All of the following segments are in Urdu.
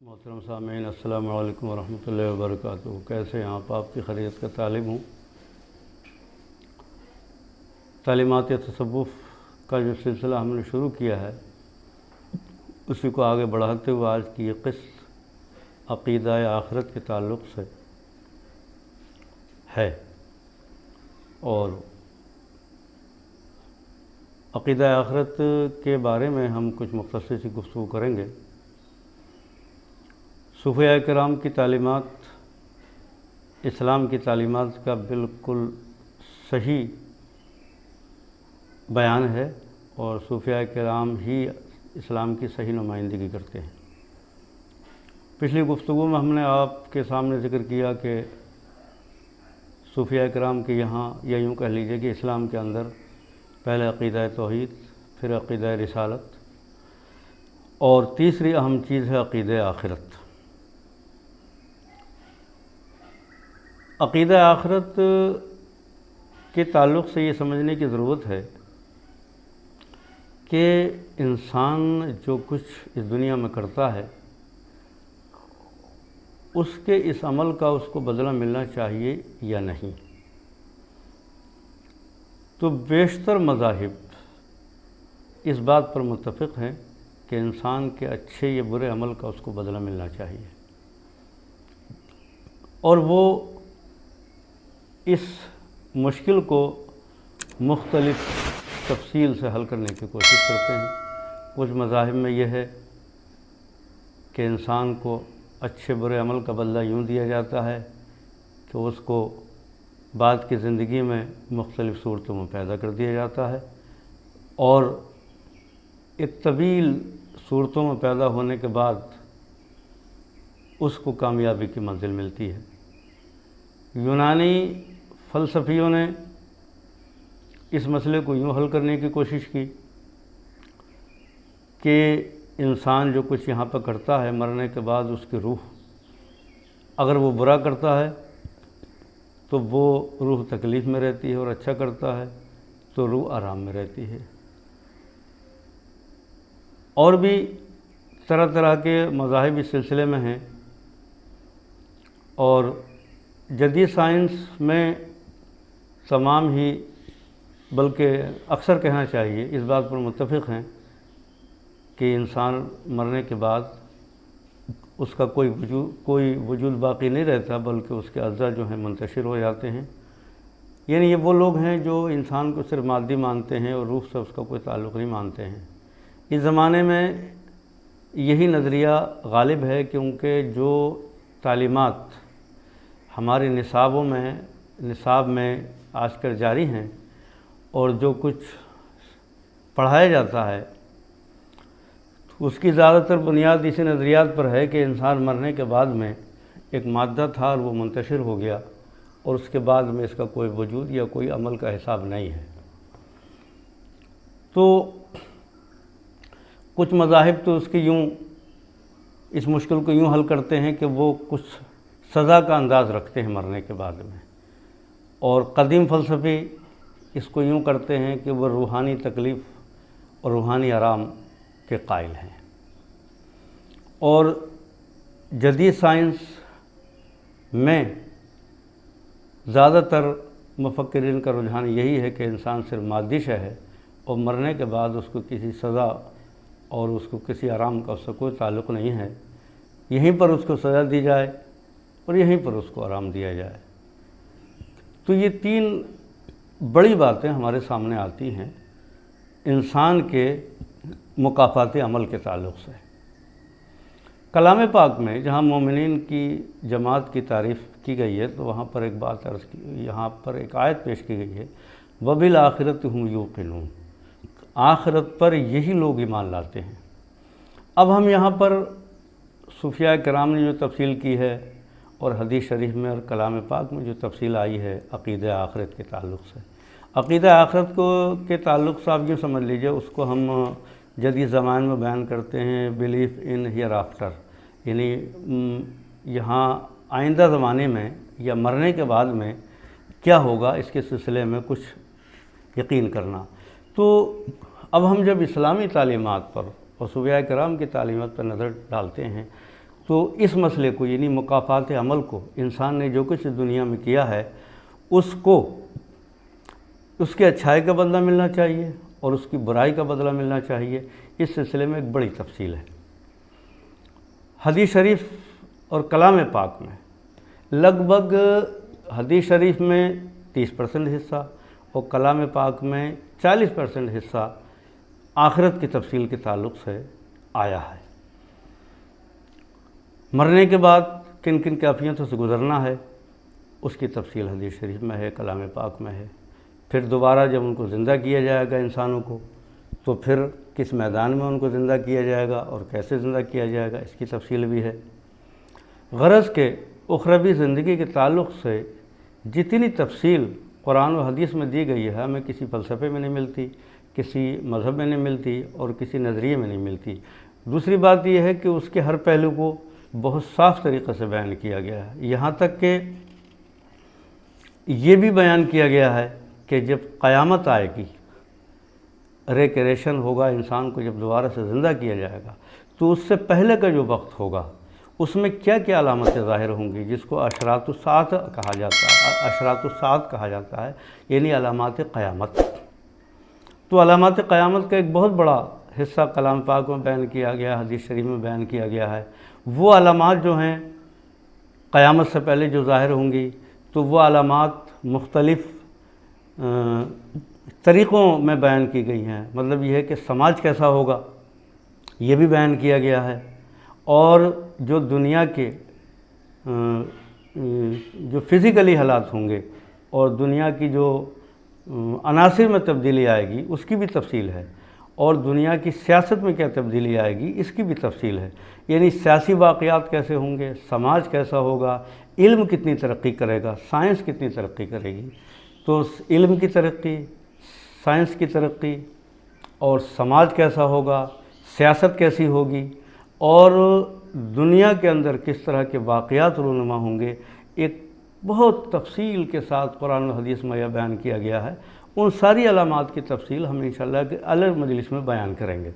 محترم سامعین، السلام علیکم ورحمۃ اللہ وبرکاتہ۔ کیسے ہیں آپ کی خیریت کا طالب ہوں۔ تعلیمات تصوف کا جو سلسلہ ہم نے شروع کیا ہے اسی کو آگے بڑھاتے ہوئے آج کی یہ قسط عقیدہ آخرت کے تعلق سے ہے، اور عقیدہ آخرت کے بارے میں ہم کچھ مختصر سی گفتگو کریں گے۔ صوفیاء کرام کی تعلیمات اسلام کی تعلیمات کا بالکل صحیح بیان ہے، اور صوفیاء کرام ہی اسلام کی صحیح نمائندگی کرتے ہیں۔ پچھلی گفتگو میں ہم نے آپ کے سامنے ذکر کیا کہ صوفیاء کرام کے یہاں، یا یوں کہہ لیجیے کہ اسلام کے اندر پہلے عقیدہ توحید، پھر عقیدہ رسالت، اور تیسری اہم چیز ہے عقیدہ آخرت۔ عقیدہ آخرت کے تعلق سے یہ سمجھنے کی ضرورت ہے کہ انسان جو کچھ اس دنیا میں کرتا ہے اس کے اس عمل کا اس کو بدلہ ملنا چاہیے یا نہیں۔ تو بیشتر مذاہب اس بات پر متفق ہیں کہ انسان کے اچھے یا برے عمل کا اس کو بدلہ ملنا چاہیے، اور وہ اس مشکل کو مختلف تفصیل سے حل کرنے کی کوشش کرتے ہیں۔ کچھ مذاہب میں یہ ہے کہ انسان کو اچھے برے عمل کا بدلہ یوں دیا جاتا ہے کہ اس کو بعد کی زندگی میں مختلف صورتوں میں پیدا کر دیا جاتا ہے، اور ایک طویل صورتوں میں پیدا ہونے کے بعد اس کو کامیابی کی منزل ملتی ہے۔ یونانی فلسفیوں نے اس مسئلے کو یوں حل کرنے کی کوشش کی کہ انسان جو کچھ یہاں پہ کرتا ہے، مرنے کے بعد اس کی روح، اگر وہ برا کرتا ہے تو وہ روح تکلیف میں رہتی ہے، اور اچھا کرتا ہے تو روح آرام میں رہتی ہے۔ اور بھی طرح طرح کے مذاہب اس سلسلے میں ہیں، اور جدید سائنس میں تمام ہی، بلکہ اکثر کہنا چاہیے، اس بات پر متفق ہیں کہ انسان مرنے کے بعد اس کا کوئی وجود باقی نہیں رہتا، بلکہ اس کے اعضاء جو ہیں منتشر ہو جاتے ہیں۔ یعنی یہ وہ لوگ ہیں جو انسان کو صرف مادی مانتے ہیں اور روح سے اس کا کوئی تعلق نہیں مانتے ہیں۔ اس زمانے میں یہی نظریہ غالب ہے، کیونکہ جو تعلیمات ہمارے نصاب میں آج کل جاری ہیں، اور جو کچھ پڑھایا جاتا ہے اس کی زیادہ تر بنیاد اسی نظریات پر ہے کہ انسان مرنے کے بعد میں ایک مادہ تھا اور وہ منتشر ہو گیا، اور اس کے بعد میں اس کا کوئی وجود یا کوئی عمل کا حساب نہیں ہے۔ تو کچھ مذاہب تو اس مشکل کو یوں حل کرتے ہیں کہ وہ کچھ سزا کا انداز رکھتے ہیں مرنے کے بعد میں، اور قدیم فلسفی اس کو یوں کرتے ہیں کہ وہ روحانی تکلیف اور روحانی آرام کے قائل ہیں۔ اور جدید سائنس میں زیادہ تر مفکرین کا رجحان یہی ہے کہ انسان صرف مادی شے ہے، اور مرنے کے بعد اس کو کسی سزا اور اس کو کسی آرام کا اس سے کوئی تعلق نہیں ہے۔ یہیں پر اس کو سزا دی جائے اور یہیں پر اس کو آرام دیا جائے۔ تو یہ تین بڑی باتیں ہمارے سامنے آتی ہیں انسان کے مکافاتی عمل کے تعلق سے۔ کلام پاک میں جہاں مومنین کی جماعت کی تعریف کی گئی ہے، تو وہاں پر ایک بات یہاں پر ایک آیت پیش کی گئی ہے، وَبِالْآخِرَةِ هُمْ يُوقِنُونَ، آخرت پر یہی لوگ ایمان لاتے ہیں۔ اب ہم یہاں پر صوفیاء کرام نے جو تفصیل کی ہے، اور حدیث شریف میں اور کلام پاک میں جو تفصیل آئی ہے عقیدہ آخرت کے تعلق سے، عقیدہ آخرت کے تعلق سے آپ یوں سمجھ لیجئے، اس کو ہم جدید زمان میں بیان کرتے ہیں بلیف ان ہیئر آفٹر، یعنی یہاں آئندہ زمانے میں یا مرنے کے بعد میں کیا ہوگا، اس کے سلسلے میں کچھ یقین کرنا۔ تو اب ہم جب اسلامی تعلیمات پر اور صوفیاء کرام کی تعلیمات پر نظر ڈالتے ہیں تو اس مسئلے کو یعنی مکافات عمل کو، انسان نے جو کچھ دنیا میں کیا ہے اس کو اس کے اچھائی کا بدلہ ملنا چاہیے اور اس کی برائی کا بدلہ ملنا چاہیے۔ اس سلسلے میں ایک بڑی تفصیل ہے۔ حدیث شریف اور کلام پاک میں لگ بھگ حدیث شریف میں 30% حصہ اور کلام پاک میں 40% حصہ آخرت کی تفصیل کے تعلق سے آیا ہے۔ مرنے کے بعد کن کن کیفیتوں سے گزرنا ہے اس کی تفصیل حدیث شریف میں ہے، کلام پاک میں ہے۔ پھر دوبارہ جب ان کو زندہ کیا جائے گا انسانوں کو، تو پھر کس میدان میں ان کو زندہ کیا جائے گا اور کیسے زندہ کیا جائے گا اس کی تفصیل بھی ہے۔ غرض کہ اخروی زندگی کے تعلق سے جتنی تفصیل قرآن و حدیث میں دی گئی ہے، ہمیں کسی فلسفے میں نہیں ملتی، کسی مذہب میں نہیں ملتی اور کسی نظریے میں نہیں ملتی۔ دوسری بات یہ ہے کہ اس کے ہر پہلو کو بہت صاف طریقے سے بیان کیا گیا ہے، یہاں تک کہ یہ بھی بیان کیا گیا ہے کہ جب قیامت آئے گی، ریکریشن ہوگا، انسان کو جب دوبارہ سے زندہ کیا جائے گا، تو اس سے پہلے کا جو وقت ہوگا اس میں کیا کیا علامتیں ظاہر ہوں گی، جس کو اشراط الساعۃ کہا جاتا ہے، اشراط الساعۃ کہا جاتا ہے، یعنی علامات قیامت۔ تو علامات قیامت کا ایک بہت بڑا حصہ کلام پاک میں بیان کیا گیا، حدیث شریف میں بیان کیا گیا ہے۔ وہ علامات جو ہیں قیامت سے پہلے جو ظاہر ہوں گی، تو وہ علامات مختلف طریقوں میں بیان کی گئی ہیں۔ مطلب یہ ہے کہ سماج کیسا ہوگا یہ بھی بیان کیا گیا ہے، اور جو دنیا کے جو فزیکلی حالات ہوں گے اور دنیا کی جو عناصر میں تبدیلی آئے گی اس کی بھی تفصیل ہے، اور دنیا کی سیاست میں کیا تبدیلی آئے گی اس کی بھی تفصیل ہے۔ یعنی سیاسی واقعات کیسے ہوں گے، سماج کیسا ہوگا، علم کتنی ترقی کرے گا، سائنس کتنی ترقی کرے گی۔ تو علم کی ترقی، سائنس کی ترقی اور سماج کیسا ہوگا، سیاست کیسی ہوگی، اور دنیا کے اندر کس طرح کے واقعات رونما ہوں گے، ایک بہت تفصیل کے ساتھ قرآن و حدیث میں یہ بیان کیا گیا ہے۔ ان ساری علامات کی تفصیل ہم انشاءاللہ کہ الگ مجلس میں بیان کریں گے۔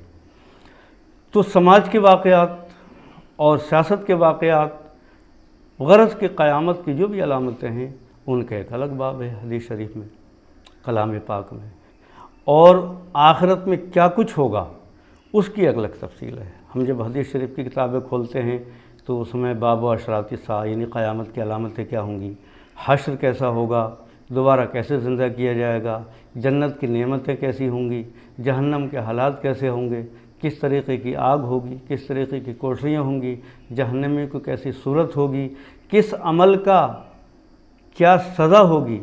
تو سماج کے واقعات اور سیاست کے واقعات، غرض کہ قیامت کی جو بھی علامتیں ہیں ان کا ایک الگ باب ہے حدیث شریف میں، کلام پاک میں، اور آخرت میں کیا کچھ ہوگا اس کی الگ تفصیل ہے۔ ہم جب حدیث شریف کی کتابیں کھولتے ہیں تو اس میں باب و اشراط الساعہ یعنی قیامت کی علامتیں کیا ہوں گی، حشر کیسا ہوگا، دوبارہ کیسے زندہ کیا جائے گا، جنت کی نعمتیں کیسی ہوں گی، جہنم کے حالات کیسے ہوں گے، کس طریقے کی آگ ہوگی، کس طریقے کی کوٹریاں ہوں گی، جہنمی کو کیسی صورت ہوگی، کس عمل کا کیا سزا ہوگی،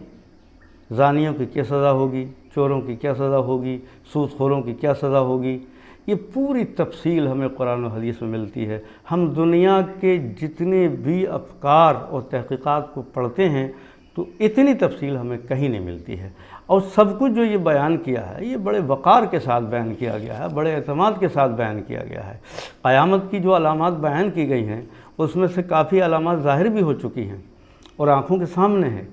زانیوں کی کیا سزا ہوگی، چوروں کی کیا سزا ہوگی، سود خوروں کی کیا سزا ہوگی، یہ پوری تفصیل ہمیں قرآن و حدیث میں ملتی ہے۔ ہم دنیا کے جتنے بھی افکار اور تحقیقات کو پڑھتے ہیں تو اتنی تفصیل ہمیں کہیں نہیں ملتی ہے، اور سب کچھ جو یہ بیان کیا ہے یہ بڑے وقار کے ساتھ بیان کیا گیا ہے، بڑے اعتماد کے ساتھ بیان کیا گیا ہے۔ قیامت کی جو علامات بیان کی گئی ہیں اس میں سے کافی علامات ظاہر بھی ہو چکی ہیں اور آنکھوں کے سامنے ہیں،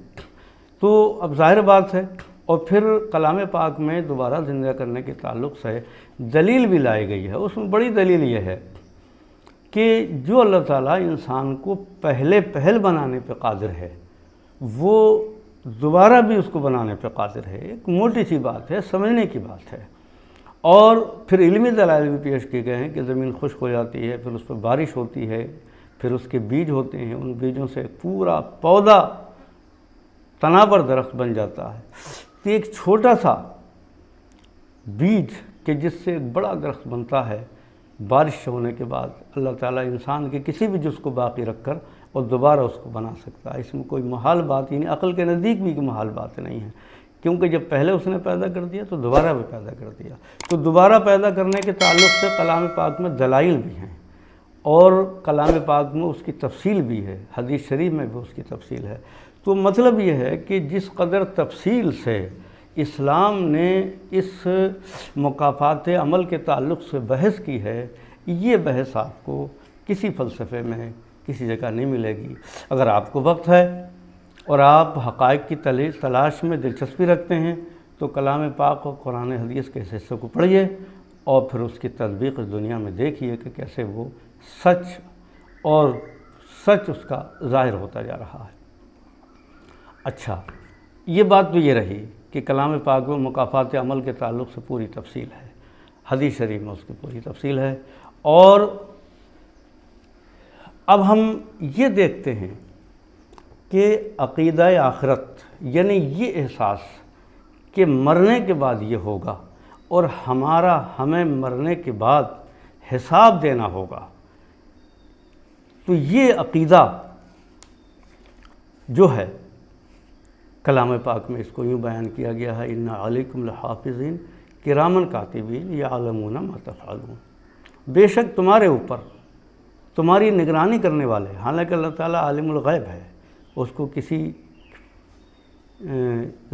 تو اب ظاہر بات ہے۔ اور پھر کلام پاک میں دوبارہ زندہ کرنے کے تعلق سے دلیل بھی لائی گئی ہے۔ اس میں بڑی دلیل یہ ہے کہ جو اللہ تعالیٰ انسان کو پہل بنانے پہ قادر ہے وہ دوبارہ بھی اس کو بنانے پہ قادر ہے۔ ایک موٹی سی بات ہے، سمجھنے کی بات ہے۔ اور پھر علمی دلائل بھی پیش کیے گئے ہیں کہ زمین خشک ہو جاتی ہے، پھر اس پہ بارش ہوتی ہے، پھر اس کے بیج ہوتے ہیں، ان بیجوں سے پورا پودا تناور درخت بن جاتا ہے۔ تو ایک چھوٹا سا بیج کہ جس سے ایک بڑا درخت بنتا ہے، بارش ہونے کے بعد اللہ تعالیٰ انسان کے کسی بھی جز کو باقی رکھ کر اور دوبارہ اس کو بنا سکتا ہے۔ اس میں کوئی محال بات، یعنی عقل کے نزدیک بھی کوئی محال بات نہیں ہے، کیونکہ جب پہلے اس نے پیدا کر دیا تو دوبارہ بھی پیدا کر دیا۔ تو دوبارہ پیدا کرنے کے تعلق سے کلام پاک میں دلائل بھی ہیں، اور کلام پاک میں اس کی تفصیل بھی ہے، حدیث شریف میں بھی اس کی تفصیل ہے۔ تو مطلب یہ ہے کہ جس قدر تفصیل سے اسلام نے اس مکافات عمل کے تعلق سے بحث کی ہے، یہ بحث آپ کو کسی فلسفے میں کسی جگہ نہیں ملے گی۔ اگر آپ کو وقت ہے اور آپ حقائق کی تلاش میں دلچسپی رکھتے ہیں تو کلام پاک اور قرآن حدیث کے اس حصے کو پڑھیے اور پھر اس کی تطبیق اس دنیا میں دیکھیے کہ کیسے وہ سچ اور سچ اس کا ظاہر ہوتا جا رہا ہے۔ اچھا، یہ بات تو یہ رہی کہ کلام پاک میں مکافات عمل کے تعلق سے پوری تفصیل ہے، حدیث شریف میں اس کی پوری تفصیل ہے۔ اور اب ہم یہ دیکھتے ہیں کہ عقیدہ آخرت، یعنی یہ احساس کہ مرنے کے بعد یہ ہوگا اور ہمیں مرنے کے بعد حساب دینا ہوگا، تو یہ عقیدہ جو ہے کلام پاک میں اس کو یوں بیان کیا گیا ہے، اِنَّ عَلَيْكُمْ لَحَافِظِينَ کِرَامًا کاتبین یعلمون ما تفعلون، بے شک تمہارے اوپر تمہاری نگرانی کرنے والے، حالانکہ اللہ تعالیٰ عالم الغیب ہے، اس کو کسی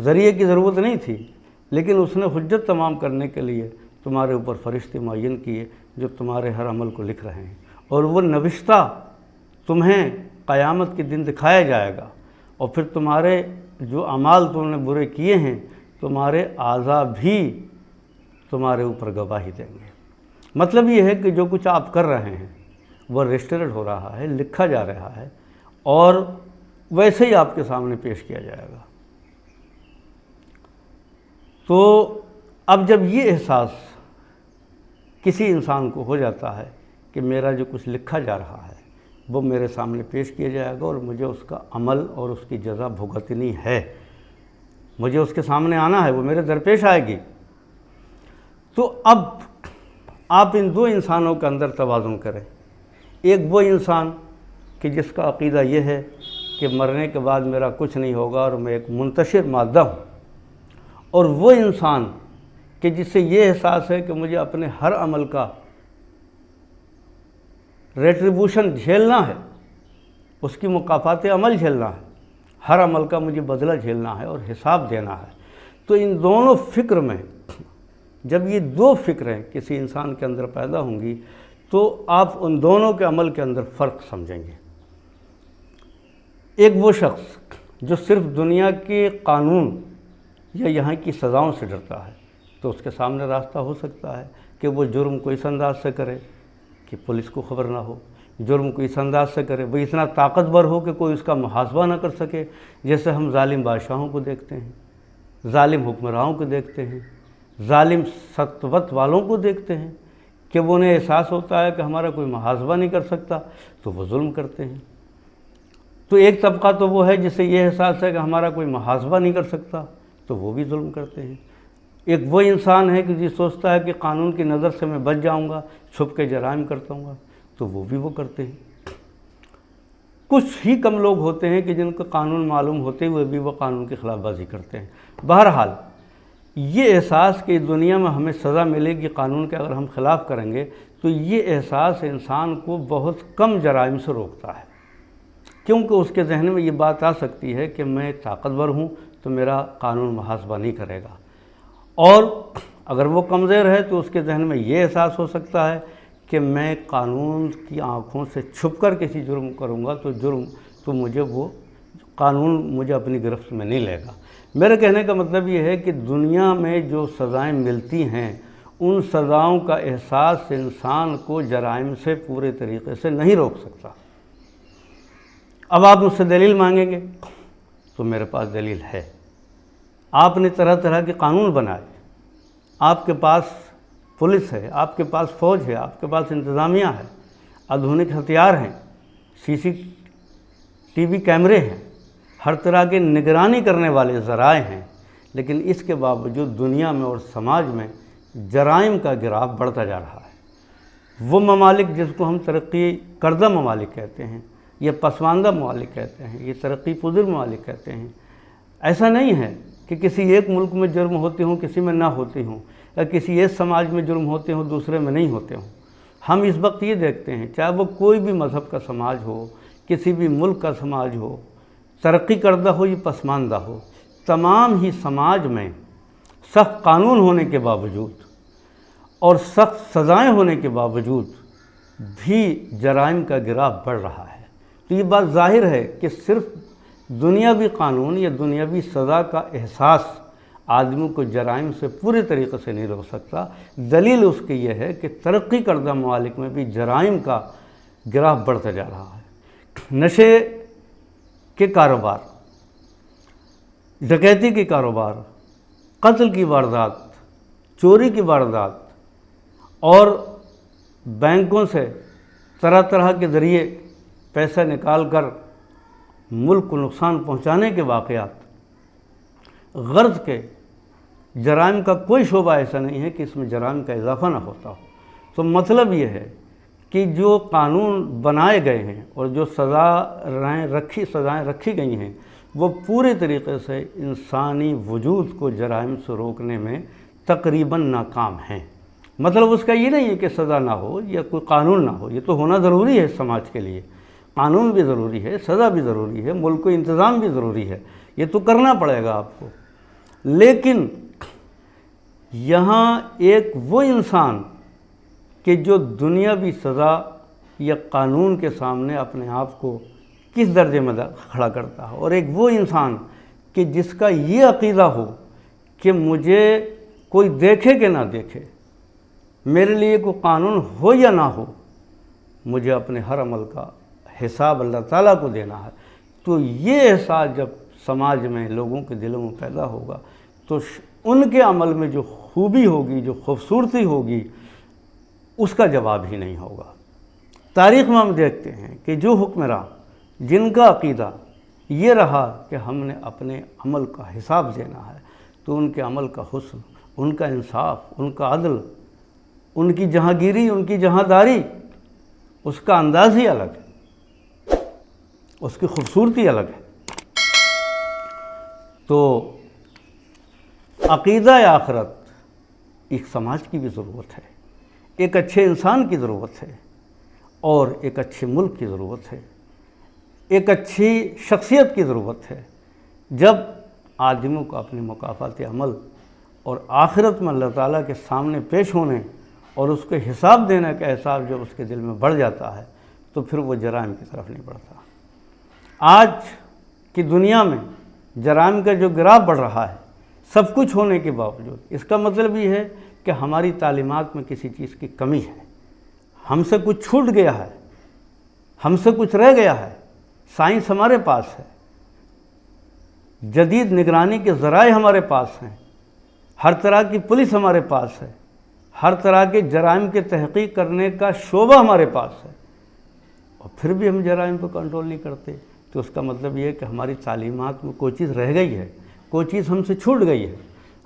ذریعے کی ضرورت نہیں تھی، لیکن اس نے حجت تمام کرنے کے لیے تمہارے اوپر فرشتے معین کیے جو تمہارے ہر عمل کو لکھ رہے ہیں، اور وہ نوشتہ تمہیں قیامت کے دن دکھایا جائے گا، اور پھر تمہارے جو اعمال تم نے برے کیے ہیں تمہارے اعضاء بھی تمہارے اوپر گواہی دیں گے۔ مطلب یہ ہے کہ جو کچھ آپ کر رہے ہیں وہ رجسٹرڈ ہو رہا ہے، لکھا جا رہا ہے، اور ویسے ہی آپ کے سامنے پیش کیا جائے گا۔ تو اب جب یہ احساس کسی انسان کو ہو جاتا ہے کہ میرا جو کچھ لکھا جا رہا ہے وہ میرے سامنے پیش کیا جائے گا اور مجھے اس کا عمل اور اس کی جزا بھگتنی ہے، مجھے اس کے سامنے آنا ہے، وہ میرے درپیش آئے گی، تو اب آپ ان دو انسانوں کے اندر توازن کریں۔ ایک وہ انسان کہ جس کا عقیدہ یہ ہے کہ مرنے کے بعد میرا کچھ نہیں ہوگا اور میں ایک منتشر مادہ ہوں، اور وہ انسان کہ جس سے یہ احساس ہے کہ مجھے اپنے ہر عمل کا ریٹریبیوشن جھیلنا ہے، اس کی مکافات عمل جھیلنا ہے، ہر عمل کا مجھے بدلہ جھیلنا ہے اور حساب دینا ہے۔ تو ان دونوں فکر میں، جب یہ دو فکریں کسی انسان کے اندر پیدا ہوں گی تو آپ ان دونوں کے عمل کے اندر فرق سمجھیں گے۔ ایک وہ شخص جو صرف دنیا کے قانون یا یہاں کی سزاؤں سے ڈرتا ہے، تو اس کے سامنے راستہ ہو سکتا ہے کہ وہ جرم کو اس انداز سے کرے کہ پولیس کو خبر نہ ہو، جرم کو اس انداز سے کرے وہ اتنا طاقتور ہو کہ کوئی اس کا محاسبہ نہ کر سکے، جیسے ہم ظالم بادشاہوں کو دیکھتے ہیں، ظالم حکمرانوں کو دیکھتے ہیں، ظالم سطوت والوں کو دیکھتے ہیں کہ وہ انہیں احساس ہوتا ہے کہ ہمارا کوئی محاسبہ نہیں کر سکتا تو وہ ظلم کرتے ہیں۔ تو ایک طبقہ تو وہ ہے جسے یہ احساس ہے کہ ہمارا کوئی محاسبہ نہیں کر سکتا تو وہ بھی ظلم کرتے ہیں۔ ایک وہ انسان ہے کہ جو سوچتا ہے کہ قانون کی نظر سے میں بچ جاؤں گا، چھپ کے جرائم کرتا ہوں گا، تو وہ بھی وہ کرتے ہیں۔ کچھ ہی کم لوگ ہوتے ہیں کہ جن کو قانون معلوم ہوتے ہوئے بھی وہ قانون کی خلاف ورزی کرتے ہیں۔ بہرحال یہ احساس کہ دنیا میں ہمیں سزا ملے گی قانون کے اگر ہم خلاف کریں گے، تو یہ احساس انسان کو بہت کم جرائم سے روکتا ہے، کیونکہ اس کے ذہن میں یہ بات آ سکتی ہے کہ میں طاقتور ہوں تو میرا قانون محاسبہ نہیں کرے گا، اور اگر وہ کمزور ہے تو اس کے ذہن میں یہ احساس ہو سکتا ہے کہ میں قانون کی آنکھوں سے چھپ کر کسی جرم کروں گا تو مجھے وہ قانون مجھے اپنی گرفت میں نہیں لے گا۔ میرے کہنے کا مطلب یہ ہے کہ دنیا میں جو سزائیں ملتی ہیں ان سزاؤں کا احساس انسان کو جرائم سے پورے طریقے سے نہیں روک سکتا۔ اب آپ مجھ سے دلیل مانگیں گے تو میرے پاس دلیل ہے۔ آپ نے طرح طرح کے قانون بنائے، آپ کے پاس پولیس ہے، آپ کے پاس فوج ہے، آپ کے پاس انتظامیہ ہے، آدھونک ہتھیار ہیں، CCTV کیمرے ہیں، ہر طرح کے نگرانی کرنے والے ذرائع ہیں، لیکن اس کے باوجود دنیا میں اور سماج میں جرائم کا گراف بڑھتا جا رہا ہے۔ وہ ممالک جس کو ہم ترقی کردہ ممالک کہتے ہیں، یہ پسماندہ ممالک کہتے ہیں، یہ ترقی پذیر ممالک کہتے ہیں، ایسا نہیں ہے کہ کسی ایک ملک میں جرم ہوتے ہوں کسی میں نہ ہوتے ہوں، یا کسی ایک سماج میں جرم ہوتے ہوں دوسرے میں نہیں ہوتے ہوں۔ ہم اس وقت یہ دیکھتے ہیں چاہے وہ کوئی بھی مذہب کا سماج ہو، کسی بھی ملک کا سماج ہو، ترقی کردہ ہو یا پسماندہ ہو، تمام ہی سماج میں سخت قانون ہونے کے باوجود اور سخت سزائیں ہونے کے باوجود بھی جرائم کا گراف بڑھ رہا ہے۔ تو یہ بات ظاہر ہے کہ صرف دنیاوی قانون یا دنیاوی سزا کا احساس آدمی کو جرائم سے پورے طریقے سے نہیں روک سکتا۔ دلیل اس کی یہ ہے کہ ترقی کردہ ممالک میں بھی جرائم کا گراف بڑھتا جا رہا ہے۔ نشے کے کاروبار، ڈکیتی کے کاروبار، قتل کی واردات، چوری کی واردات اور بینکوں سے طرح طرح کے ذریعے پیسہ نکال کر ملک کو نقصان پہنچانے کے واقعات، غرض کے جرائم کا کوئی شعبہ ایسا نہیں ہے کہ اس میں جرائم کا اضافہ نہ ہوتا ہو۔ تو مطلب یہ ہے کہ جو قانون بنائے گئے ہیں اور جو سزائیں رکھی گئی ہیں وہ پوری طریقے سے انسانی وجود کو جرائم سے روکنے میں تقریباً ناکام ہیں۔ مطلب اس کا یہ نہیں ہے کہ سزا نہ ہو یا کوئی قانون نہ ہو، یہ تو ہونا ضروری ہے سماج کے لیے، قانون بھی ضروری ہے، سزا بھی ضروری ہے، ملک کو انتظام بھی ضروری ہے، یہ تو کرنا پڑے گا آپ کو۔ لیکن یہاں ایک وہ انسان کہ جو دنیاوی سزا یا قانون کے سامنے اپنے آپ کو کس درجے میں کھڑا کرتا ہے، اور ایک وہ انسان کہ جس کا یہ عقیدہ ہو کہ مجھے کوئی دیکھے کہ نہ دیکھے، میرے لیے کوئی قانون ہو یا نہ ہو، مجھے اپنے ہر عمل کا حساب اللہ تعالیٰ کو دینا ہے۔ تو یہ احساس جب سماج میں لوگوں کے دلوں میں پیدا ہوگا تو ان کے عمل میں جو خوبی ہوگی، جو خوبصورتی ہوگی، اس کا جواب ہی نہیں ہوگا۔ تاریخ میں ہم دیکھتے ہیں کہ جو حکمراں جن کا عقیدہ یہ رہا کہ ہم نے اپنے عمل کا حساب دینا ہے، تو ان کے عمل کا حسن، ان کا انصاف، ان کا عدل، ان کی جہانگیری، ان کی جہانداری، اس کا انداز ہی الگ ہے، اس کی خوبصورتی الگ ہے۔ تو عقیدہ آخرت ایک سماج کی بھی ضرورت ہے، ایک اچھے انسان کی ضرورت ہے، اور ایک اچھے ملک کی ضرورت ہے، ایک اچھی شخصیت کی ضرورت ہے۔ جب آدمیوں کو اپنے مکافات عمل اور آخرت میں اللہ تعالیٰ کے سامنے پیش ہونے اور اس کے حساب دینے کا احساس جب اس کے دل میں بڑھ جاتا ہے تو پھر وہ جرائم کی طرف نہیں بڑھتا۔ آج کی دنیا میں جرائم کا جو گراف بڑھ رہا ہے، سب کچھ ہونے کے باوجود، اس کا مطلب یہ ہے کہ ہماری تعلیمات میں کسی چیز کی کمی ہے، ہم سے کچھ چھوٹ گیا ہے، ہم سے کچھ رہ گیا ہے۔ سائنس ہمارے پاس ہے، جدید نگرانی کے ذرائع ہمارے پاس ہیں، ہر طرح کی پولیس ہمارے پاس ہے، ہر طرح کے جرائم کی تحقیق کرنے کا شعبہ ہمارے پاس ہے، اور پھر بھی ہم جرائم کو کنٹرول نہیں کرتے۔ تو اس کا مطلب یہ ہے کہ ہماری تعلیمات میں کوئی چیز رہ گئی ہے، کوئی چیز ہم سے چھوٹ گئی ہے۔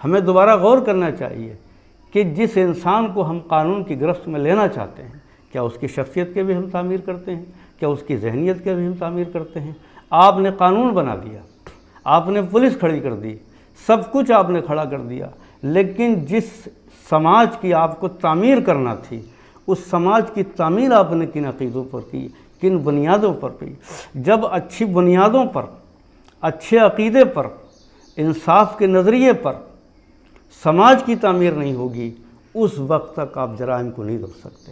ہمیں دوبارہ غور کرنا چاہیے کہ جس انسان کو ہم قانون کی گرفت میں لینا چاہتے ہیں، کیا اس کی شخصیت کے بھی ہم تعمیر کرتے ہیں؟ کیا اس کی ذہنیت کے بھی ہم تعمیر کرتے ہیں؟ آپ نے قانون بنا دیا، آپ نے پولیس کھڑی کر دی، سب کچھ آپ نے کھڑا کر دیا، لیکن جس سماج کی آپ کو تعمیر کرنا تھی، اس سماج کی تعمیر آپ نے کن عقیدوں پر کی، کن بنیادوں پر کی؟ جب اچھی بنیادوں پر، اچھے عقیدے پر، انصاف کے نظریے پر سماج کی تعمیر نہیں ہوگی، اس وقت تک آپ جرائم کو نہیں روک سکتے۔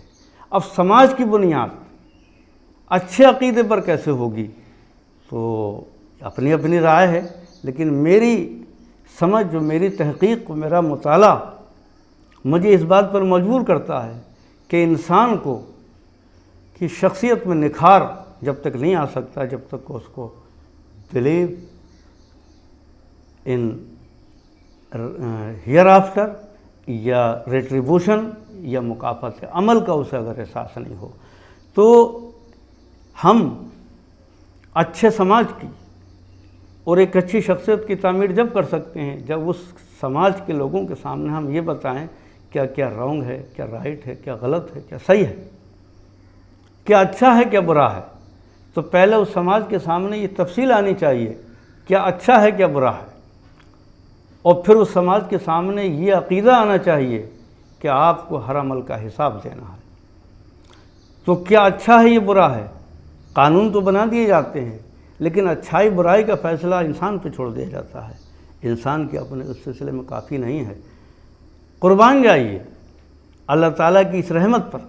اب سماج کی بنیاد اچھے عقیدے پر کیسے ہوگی؟ تو اپنی اپنی رائے ہے، لیکن میری سمجھ، جو میری تحقیق، میرا مطالعہ مجھے اس بات پر مجبور کرتا ہے کہ انسان کو کی شخصیت میں نکھار جب تک نہیں آ سکتا، جب تک اس کو بلیو ان ہیئر آفٹر یا ریٹریبیوشن یا مکافات عمل کا اسے اگر احساس نہیں ہو، تو ہم اچھے سماج کی اور ایک اچھی شخصیت کی تعمیر جب کر سکتے ہیں جب اس سماج کے لوگوں کے سامنے ہم یہ بتائیں کیا کیا رانگ ہے، کیا رائٹ ہے، کیا غلط ہے، کیا صحیح ہے، کیا اچھا ہے، کیا برا ہے۔ تو پہلے اس سماج کے سامنے یہ تفصیل آنی چاہیے کیا اچھا ہے، کیا برا ہے، اور پھر اس سماج کے سامنے یہ عقیدہ آنا چاہیے کہ آپ کو ہر عمل کا حساب دینا ہے۔ تو کیا اچھا ہے، یہ برا ہے، قانون تو بنا دیے جاتے ہیں، لیکن اچھائی برائی کا فیصلہ انسان پہ چھوڑ دیا جاتا ہے۔ انسان کے اپنے اس سلسلے میں کافی نہیں ہے۔ قربان جائیے اللہ تعالیٰ کی اس رحمت پر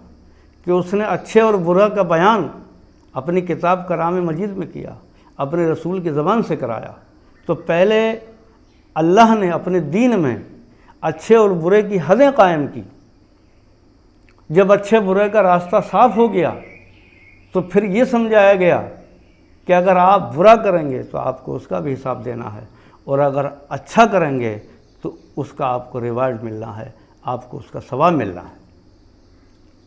کہ اس نے اچھے اور برا کا بیان اپنی کتاب کلام مجید میں کیا، اپنے رسول کی زبان سے کرایا۔ تو پہلے اللہ نے اپنے دین میں اچھے اور برے کی حدیں قائم کی۔ جب اچھے برے کا راستہ صاف ہو گیا تو پھر یہ سمجھایا گیا کہ اگر آپ برا کریں گے تو آپ کو اس کا بھی حساب دینا ہے، اور اگر اچھا کریں گے تو اس کا آپ کو ریوارڈ ملنا ہے، آپ کو اس کا ثواب ملنا ہے۔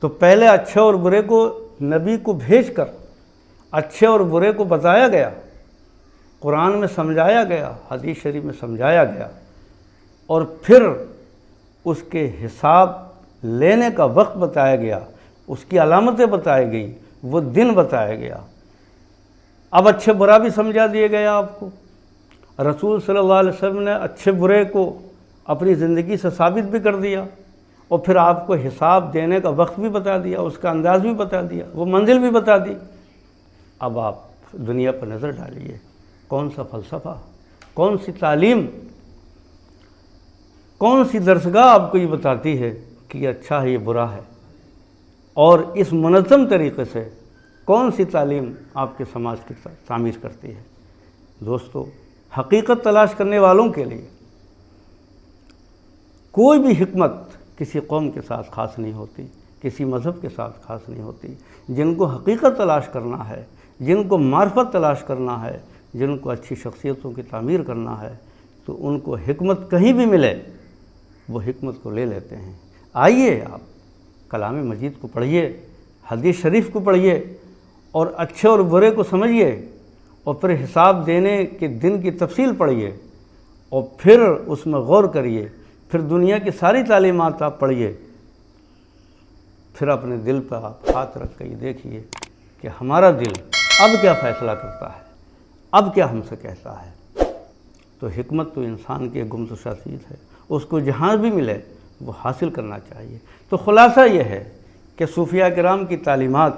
تو پہلے اچھے اور برے کو نبی کو بھیج کر اچھے اور برے کو بتایا گیا، قرآن میں سمجھایا گیا، حدیث شریف میں سمجھایا گیا، اور پھر اس کے حساب لینے کا وقت بتایا گیا، اس کی علامتیں بتائی گئیں، وہ دن بتایا گیا۔ اب اچھے برا بھی سمجھا دیا گیا آپ کو۔ رسول صلی اللہ علیہ وسلم نے اچھے برے کو اپنی زندگی سے ثابت بھی کر دیا، اور پھر آپ کو حساب دینے کا وقت بھی بتا دیا، اس کا انداز بھی بتا دیا، وہ منزل بھی بتا دی۔ اب آپ دنیا پر نظر ڈالیے، کون سا فلسفہ، کون سی تعلیم، کون سی درسگاہ آپ کو یہ بتاتی ہے کہ یہ اچھا ہے یہ برا ہے، اور اس منظم طریقے سے کون سی تعلیم آپ کے سماج کی تعمیر کرتی ہے؟ دوستو، حقیقت تلاش کرنے والوں کے لیے کوئی بھی حکمت کسی قوم کے ساتھ خاص نہیں ہوتی، کسی مذہب کے ساتھ خاص نہیں ہوتی۔ جن کو حقیقت تلاش کرنا ہے، جن کو معرفت تلاش کرنا ہے، جن کو اچھی شخصیتوں کی تعمیر کرنا ہے، تو ان کو حکمت کہیں بھی ملے وہ حکمت کو لے لیتے ہیں۔ آئیے آپ کلام مجید کو پڑھیے، حدیث شریف کو پڑھیے، اور اچھے اور برے کو سمجھیے، اور پھر حساب دینے کے دن کی تفصیل پڑھیے، اور پھر اس میں غور کریے، پھر دنیا کی ساری تعلیمات آپ پڑھیے، پھر اپنے دل پہ آپ ہاتھ رکھ کے یہ دیکھیے کہ ہمارا دل اب کیا فیصلہ کرتا ہے، اب کیا ہم سے کہتا ہے۔ تو حکمت تو انسان کی گمشدہ چیز ہے، اس کو جہاں بھی ملے وہ حاصل کرنا چاہیے۔ تو خلاصہ یہ ہے کہ صوفیاء کرام کی تعلیمات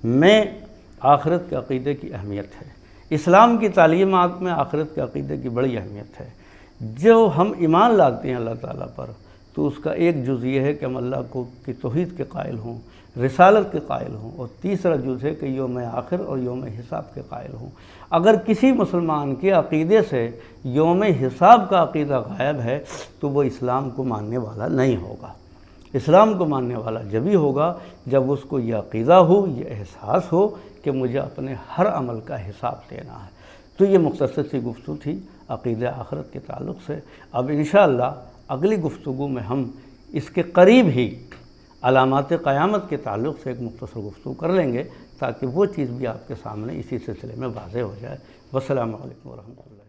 میں آخرت کے عقیدے کی اہمیت ہے، اسلام کی تعلیمات میں آخرت کے عقیدے کی بڑی اہمیت ہے۔ جو ہم ایمان لاتے ہیں اللہ تعالیٰ پر، تو اس کا ایک جز یہ ہے کہ ہم اللہ کو کی توحید کے قائل ہوں، رسالت کے قائل ہوں، اور تیسرا جز ہے کہ یوم آخر اور یوم حساب کے قائل ہوں۔ اگر کسی مسلمان کے عقیدے سے یوم حساب کا عقیدہ غائب ہے تو وہ اسلام کو ماننے والا نہیں ہوگا۔ اسلام کو ماننے والا جبھی ہوگا جب اس کو یہ عقیدہ ہو، یہ احساس ہو کہ مجھے اپنے ہر عمل کا حساب دینا ہے۔ تو یہ مختصر سی گفتگو تھی عقیدہ آخرت کے تعلق سے۔ اب انشاءاللہ اگلی گفتگو میں ہم اس کے قریب ہی علامات قیامت کے تعلق سے ایک مختصر گفتگو کر لیں گے، تاکہ وہ چیز بھی آپ کے سامنے اسی سلسلے میں واضح ہو جائے۔ والسلام علیکم ورحمۃ اللہ۔